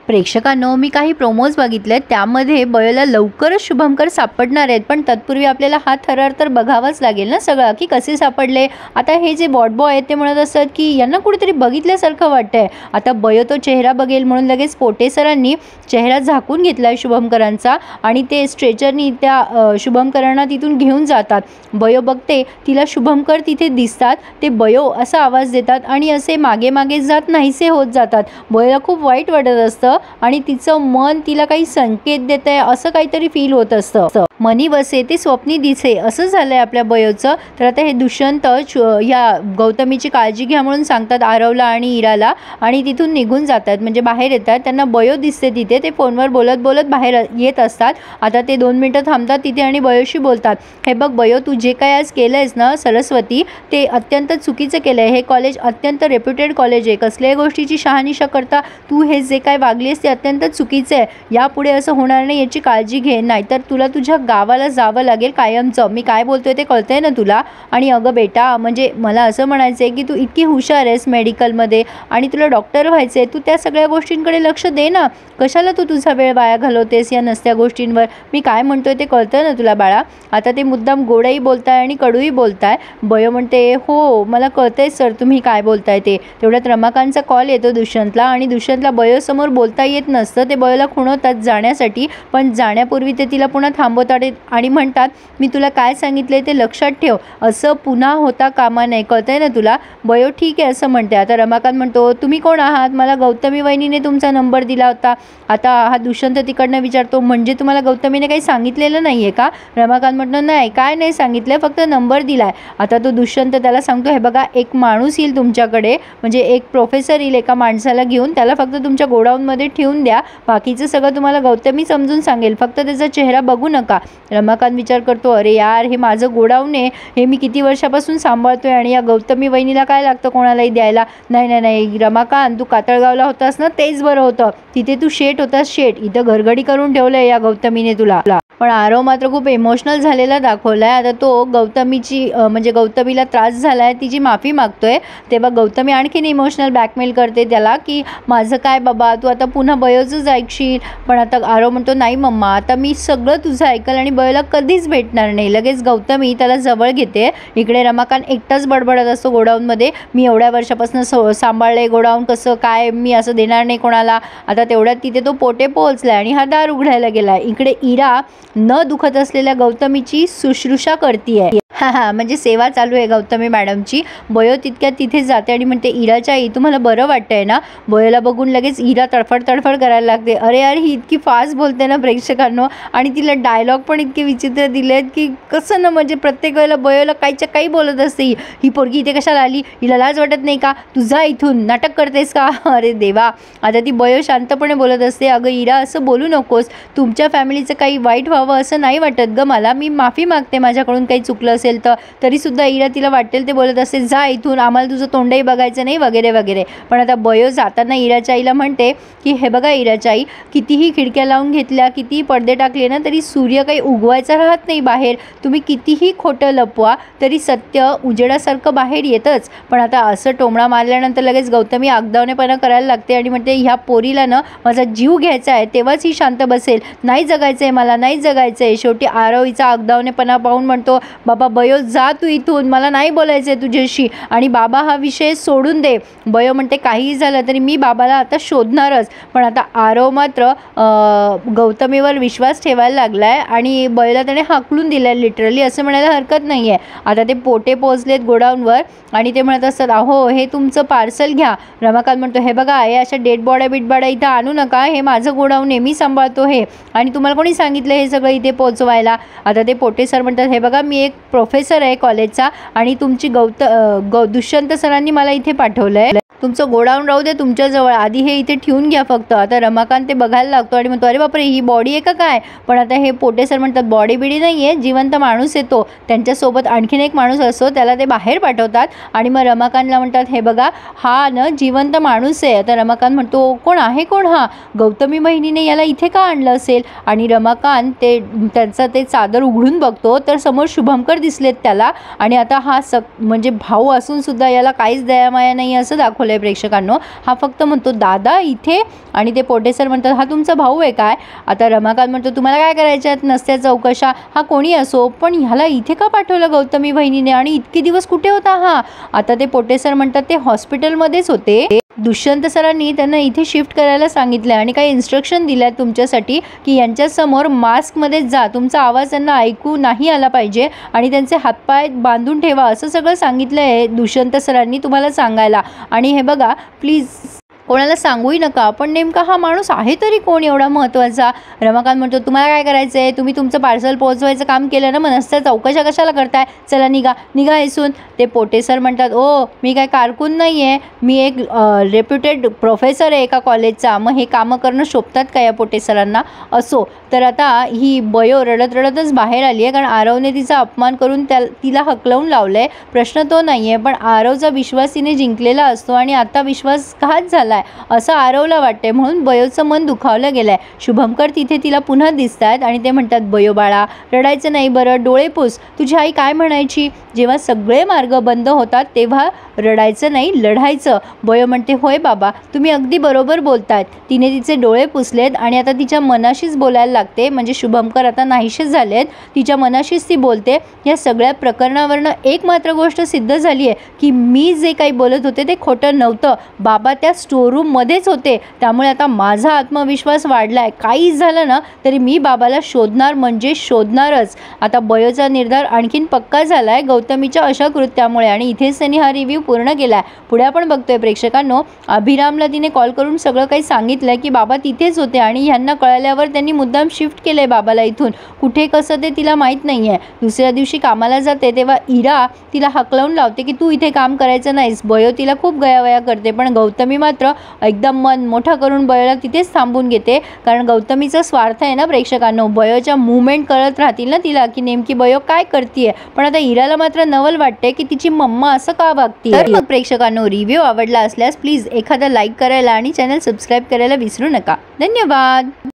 प्रेक्षकांनो, मी काही प्रोमोज बघितले, त्यामध्ये बयोला लवकरच शुभंकर सापडणार आहेत, पण तत्पूर्वी आपल्याला हा थरार तर बघावाच लागेल ना सगळं, की कसे सापडले. आता हे जे बॉट बॉय आहेत ते म्हणत असतात की यांना कुठेतरी बघितल्यासारखं वाटतंय. आता बयो तो चेहरा बघेल म्हणून लगेच पोटे सरांनी चेहरा झाकून घेतलाय शुभंकरांचा आणि ते स्ट्रेचरनी त्या शुभंकरांना तिथून घेऊन जातात. बयो बघते, तिला शुभंकर तिथे दिसतात. ते बयो असा आवाज देतात आणि असे मागे मागे जात नाहीसे होत जातात. बयोला खूप वाईट वाटत असतं आणि तिचं मन तिला काही संकेत देत आहे असं काहीतरी फील होत असतं. मनी वसे ते स्वप्नी दिसे असं झालंय आपल्या बयोचं. तर आता हे दुष्यंत या गौतमीची काळजी घ्या म्हणून सांगतात आरवला आणि इराला आणि तिथून निघून जातात, म्हणजे बाहेर येतात. त्यांना बयो दिसते तिथे, ते फोनवर बोलत बोलत बाहेर येत असतात. आता ते 2 मिनिटं थांबतात तिथे आणि बयोशी बोलतात. हे बघ बयो, तू जे काय आज केलंयस ना सरस्वती, ते अत्यंत चुकीचं केलंय. हे कॉलेज अत्यंत रेप्युटेड कॉलेज आहे. कसल्याही गोष्टीची शहानिशा करता तू हे जे काय वागलीस ते अत्यंत चुकीचं आहे. यापुढे असं होणार नाही याची काळजी घे, नाहीतर तुला तुझ्या गावाला जावं लागेल कायमचं. मी काय बोलतोय ते कळतंय ना तुला. आणि अगं बेटा, म्हणजे मला असं म्हणायचं आहे की तू इतकी हुशार आहेस मेडिकलमध्ये आणि तुला डॉक्टर व्हायचं आहे, तू त्या सगळ्या गोष्टींकडे लक्ष दे ना. कशाला तू तुझा वेळ वाया घालवतेस या नसत्या गोष्टींवर. मी काय म्हणतोय ते कळतंय ना तुला बाळा. आता ते मुद्दाम गोडही बोलताय आणि कडूही बोलताय. बयो म्हणते हो मला कळतंय सर तुम्ही काय बोलताय ते. तेवढ्यात रमाकांतचा कॉल येतो दुष्यंतला आणि दुष्यंतला बयोसमोर बोलता येत नसतं. ते बयोला खुणवतात जाण्यासाठी, पण जाण्यापूर्वी ते तिला पुन्हा थांबवतात आणि म्हणतात मी तुला काय सांगितले ते लक्षात ठेव, असं पुन्हा होता कामा नये, कळतंय ना तुला. बयो ठीक आहे असं म्हणते. आता रमाकांत म्हणतो तुम्ही कोण आहात, मला गौतमी वहिनीने तुमचा नंबर दिला होता. आता हा दुष्यंत तिकडनं विचारतो म्हणजे तुम्हाला गौतमीने काही सांगितलेलं नाही आहे का. रमाकांत म्हणतो नाही काय नाही सांगितलं, फक्त नंबर दिलाय. आता तो दुष्यंत त्याला सांगतो हे बघा एक माणूस येईल तुमच्याकडे, म्हणजे एक प्रोफेसर येईल एका माणसाला घेऊन, त्याला फक्त तुमच्या गोडाऊनमध्ये ठेवून द्या, बाकीचं सगळं तुम्हाला गौतमी समजून सांगेल, फक्त त्याचा चेहरा बघू नका. रमाकांत विचार करतो अरे यार हे माझं गोडाऊन आहे, हे मी किती वर्षापासून सांभाळतोय आणि या गौतमी वहिनीला काय लागतं कोणालाही द्यायला. नाही नाही नाही रमाकांत, तू कातळगावला होतास ना तेच बरं होतं, तिथे तू शेट होतास शेट, इथं घरगडी करून ठेवलंय या गौतमीने तुला. पण आरव मात्र खूप इमोशनल झालेला दाखवलाय. आता तो गौतमीची म्हणजे गौतमीला त्रास झालाय तिची माफी मागतोय, तेव्हा गौतमी आणखीन इमोशनल ब्लॅकमेल करते त्याला की माझं काय बाबा तू आता पुन्हा बयोचंच ऐकशील. पण आता आरव म्हणतो नाही मम्मा आता मी सगळं तुझं ऐकल आणि बयोला कधीच भेटणार नाही. लगेच गौतमी त्याला जवळ घेते. इकडे रमाकांत एकटाच बडबडत असतो गोडाऊनमध्ये, मी एवढ्या वर्षापासून सांभाळलंय गोडाऊन, कसं काय मी असं देणार नाही कोणाला. आता तेवढ्यात तिथे तो पोटे पोहोचलाय आणि हा दार उघडायला गेलाय. इकडे इरा न दुखत असलेल्या गौतमीची शुश्रूषा करतीये. हा म्हणजे सेवा चालू आहे गौतमी मॅडमची. बयो तितक्यात तिथे जाते आणि म्हणते इराच्या आई तुम्हाला बरं वाटतंय ना. बयोला बघून लगेच इरा तडफड तडफड करायला लागते. अरे यार ही इतकी फास्ट बोलते ना प्रेक्षकांनो, आणि तिला डायलॉग पण इतके विचित्र दिलेत की कसं ना, म्हणजे प्रत्येक वेळेला बयोला काहीच्या काही बोलत असते. ही पोरगी इथे कशाला आली, हिला लाज वाटत नाही का, तुझा इथून नाटक करतेस का. अरे देवा. आता ती बयो शांतपणे बोलत असते अगं इरा असं बोलू नकोस, तुमच्या फॅमिलीचं काही वाईट व्हावं असं नाही वाटत ग मला, मी माफी मागते माझ्याकडून काही चुकलं असेल तर. तरीसुद्धा इरा तिला वाटेल ते बोलत असते जा इथून, आम्हाला तुझं तोंडही बघायचं नाही वगैरे वगैरे. पण आता बयो जाताना इराच्या आईला म्हणते की हे बघा इराच्या आई, कितीही खिडक्या लावून घेतल्या कितीही पडदे टाकले ना तरी सूर्य काही उगवायचा राहत नाही बाहेर. तुम्ही कितीही खोटं लपवा तरी सत्य उजेडासारखं बाहेर येतच. पण आता असं टोमणा मारल्यानंतर लगेच गौतमी आगदावणेपणा करायला लागते आणि म्हणते ह्या पोरीला ना माझा जीव घ्यायचा आहे तेव्हाच ही शांत बसेल, नाही जगायचं आहे मला, नाही जगायचं आहे. शेवटी आरवीचा आगदावणेपणा पाहून म्हणतो बाबा बयो जा तू इथून, मला नाही बोलायचं आहे तुझ्याशी आणि बाबा हा विषय सोडून दे. बयो म्हणते काहीही झालं तरी मी बाबाला आता शोधणारच. पण आता आरव मात्र गौतमीवर विश्वास ठेवायला लागलाय आणि बयोला त्याने हाकलून दिलाय लिटरली, असं म्हणायला हरकत नाही आहे. आता ते पोटे पोहोचलेत गोडाऊनवर आणि ते म्हणत असतात अहो हे तुमचं पार्सल घ्या. रमाकांत म्हणतो हे बघा हे अशा डेड बॉड्या बिडबॉड्या इथं आणू नका, हे माझं गोडाऊन आहे, मी सांभाळतो हे, आणि तुम्हाला कोणी सांगितलं हे सगळं इथे पोहोचवायला. आता ते पोटे सर म्हणतात हे बघा मी एक प्रोफेसर आहे कॉलेजचा आणि तुमची दुष्यंत सरांनी मला इथे पाठवलंय, तुमचं गोडाऊन राहू दे तुमच्याजवळ, आधी हे इथे ठेवून घ्या फक्त. आता रमाकांत ते बघायला लागतो आणि म्हणतो अरे बापरे ही बॉडी आहे का काय. पण आता हे पोटे सर म्हणतात बॉडी बिडी नाही आहे, जिवंत माणूस येतो, त्यांच्यासोबत आणखीन एक माणूस असतो, त्याला ते बाहेर पाठवतात आणि मग रमाकांतला म्हणतात हे बघा हा न जिवंत माणूस आहे. आता रमाकांत म्हणतो कोण आहे कोण हा, गौतमी बहिणीने याला इथे का आणलं असेल. आणि रमाकांत ते त्यांचा ते चादर उघडून बघतो तर समोर शुभंकर दिसलेत त्याला. आणि आता हा म्हणजे भाऊ असून सुद्धा याला काहीच दयामाया नाही असं दाखवलं दाखवलंय प्रेक्षकांनो. हा फक्त म्हणतो दादा इथे, आणि ते पोटे सर म्हणतात हा तुमचा भाऊ आहे काय. आता रमाकांत म्हणतो तुम्हाला काय करायच्यात नसत्या चौकशा, हा कोणी असो, पण ह्याला इथे का पाठवलं गौतमी बहिणीने, आणि इतके दिवस कुठे होता हा. आता ते पोटे सर म्हणतात ते हॉस्पिटलमध्येच होते. दुष्यंत सरांनी त्यांना इथे शिफ्ट करायला सांगितलं आणि काही इन्स्ट्रक्शन दिल्या तुमच्यासाठी की यांच्यासमोर मास्कमध्ये जा, तुमचा आवाज त्यांना ऐकू नाही आला पाहिजे आणि त्यांचे हातपाय बांधून ठेवा, असं सगळं सांगितलं आहे दुष्यंत सरांनी तुम्हाला सांगायला. आणि हे बघा प्लीज कोणाला सांगूही नका, पण नेमका हा माणूस आहे तरी कोण एवढा महत्त्वाचा. रमाकांत म्हणतो तुम्हाला काय करायचं आहे, तुम्ही तुमचं पार्सल पोहोचवायचं काम केलं ना, मग नसत्या चौकशा कशाला करताय, चला निघा निघा इथून. ते पोटे सर म्हणतात ओ मी काय कारकून नाही आहे, मी एक रेप्युटेड प्रोफेसर आहे एका कॉलेजचा, मग हे कामं करणं शोभतात का या पोटे सरांना. असो तर आता ही बयो रडत रडतच बाहेर आली आहे, कारण आरवने तिचा अपमान करून तिला हकलवून लावलं आहे. प्रश्न तो नाही आहे, पण आरवचा विश्वास तिने जिंकलेला असतो आणि आता विश्वासघात झाला असं आरवला वाटते, म्हणून बयोचं मन दुखावलं गेलंय. शुभंकर तिथे तिला पुन्हा दिसतात आणि ते म्हणतात बयो बाळा रडायचं नाही बरं, डोळे पुस. तुझी आई काय म्हणायची, जेव्हा सगळे मार्ग बंद होतात तेव्हा रडायचं नाही लढायचं. बयो म्हणते होय बाबा तुम्ही अगदी बरोबर बोलतायत. तिने तिचे डोळे पुसलेत आणि आता तिच्या मनाशीच बोलायला लागते, म्हणजे शुभंकर आता नाहीशेच झालेत, तिच्या मनाशीच ती बोलते. या सगळ्या प्रकरणावरनं एक मात्र गोष्ट सिद्ध झाली आहे की मी जे काही बोलत होते ते खोटं नव्हतं, बाबा त्या स्टोरूममध्येच होते. त्यामुळे आता माझा आत्मविश्वास वाढला आहे, काही झालं ना तरी मी बाबाला शोधणार म्हणजे शोधणारच. आता बयोचा निर्धार आणखीन पक्का झाला आहे गौतमीच्या अशा कृत्यामुळे, आणि इथेच त्यांनी हा रिव्ह्यू पूर्ण केला आहे. पुढे आपण बघतोय प्रेक्षकांनो अभिरामला तिने कॉल करून सगळं काही सांगितलं की बाबा तिथेच होते, आणि ह्यांना कळल्यावर त्यांनी मुद्दाम शिफ्ट केलं आहे बाबाला इथून, कुठे कसं ते तिला माहीत नाही आहे. दुसऱ्या दिवशी कामाला जाते तेव्हा इरा तिला हकलवून लावते की तू इथे काम करायचं नाहीस. बयो तिला खूप गयावया करते, पण गौतमी मात्र एकदम मन मोठा करून बयोला तिथेच थांबून घेते, कारण गौतमीचा स्वार्थ आहे ना प्रेक्षकांनो. बयोच्या मुवमेंट कळत राहतील ना तिला की नेमकी बयो काय करतीये, पण आता इराला मात्र नवल वाटते की तिची मम्मा असं का वागते. तर मग प्रेक्षकांनो रिव्ह्यू आवडला असल्यास प्लीज एखादा लाईक करायला आणि चॅनल सबस्क्राईब करायला विसरू नका. धन्यवाद.